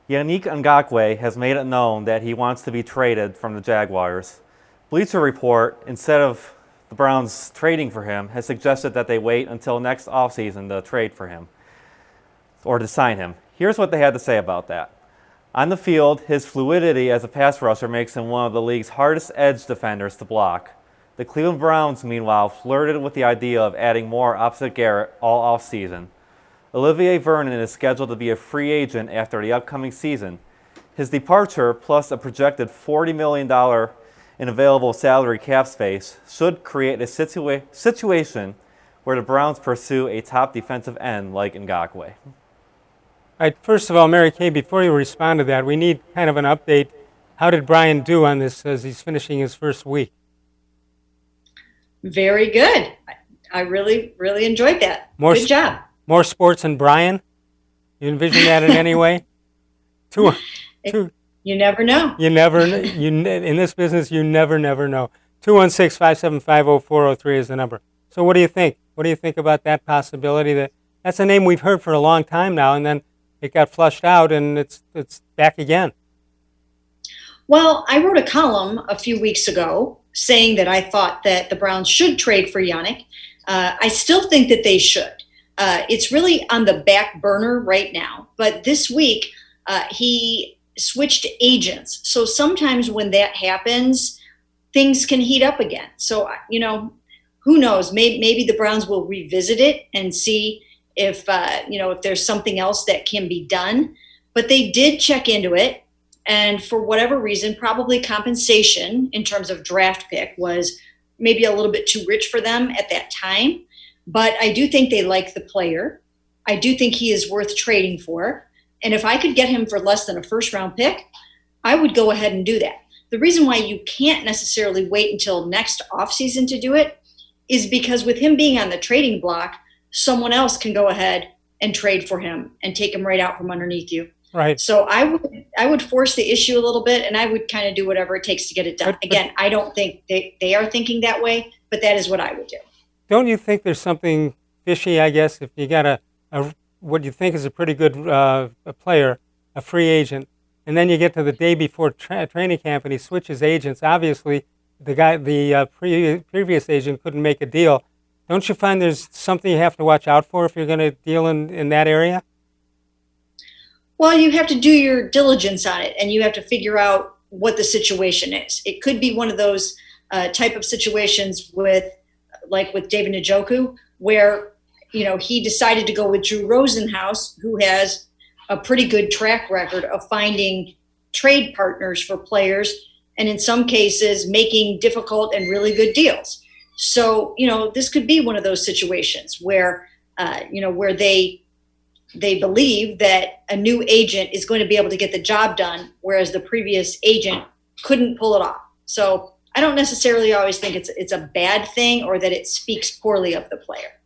Yannick Ngakoue has made it known that he wants to be traded from the Jaguars. Bleacher Report, instead of the Browns trading for him, has suggested that they wait until next offseason to trade for him or to sign him. Here's what they had to say about that. On the field, his fluidity as a pass rusher makes him one of the league's hardest edge defenders to block. The Cleveland Browns, meanwhile, flirted with the idea of adding more opposite Garrett all offseason. Olivier Vernon is scheduled to be a free agent after the upcoming season. His departure, plus a projected $40 million in available salary cap space, should create a situation where the Browns pursue a top defensive end like Ngakoue. All right, first of all, Mary Kay, before you respond to that, we need kind of an update. How did Brian do on this as he's finishing his first week? Very good. I really, really enjoyed that. Good job. More sports than Brian? You envision that in any way? You never know. In this business, you never know. 216-575-0403 is the number. So what do you think? What do you think about that possibility? That's a name we've heard for a long time now, and then it got flushed out, and it's back again. Well, I wrote a column a few weeks ago saying that I thought that the Browns should trade for Yannick. I still think that they should. It's really on the back burner right now. But this week, he switched agents. So sometimes when that happens, things can heat up again. So, who knows? Maybe the Browns will revisit it and see if there's something else that can be done. But they did check into it. And for whatever reason, probably compensation in terms of draft pick was maybe a little bit too rich for them at that time. But I do think they like the player. I do think he is worth trading for. And if I could get him for less than a first-round pick, I would go ahead and do that. The reason why you can't necessarily wait until next offseason to do it is because with him being on the trading block, someone else can go ahead and trade for him and take him right out from underneath you. Right. So I would force the issue a little bit, and I would kind of do whatever it takes to get it done. Again, I don't think they are thinking that way, but that is what I would do. Don't you think there's something fishy, I guess, if you got what you think is a pretty good a player, a free agent, and then you get to the day before training camp and he switches agents? Obviously, the previous agent couldn't make a deal. Don't you find there's something you have to watch out for if you're going to deal in that area? Well, you have to do your diligence on it, and you have to figure out what the situation is. It could be one of those type of situations with David Ngakoue, where he decided to go with Drew Rosenhaus, who has a pretty good track record of finding trade partners for players, and in some cases making difficult and really good deals. So this could be one of those situations where where they believe that a new agent is going to be able to get the job done, whereas the previous agent couldn't pull it off. So I don't necessarily always think it's a bad thing or that it speaks poorly of the player.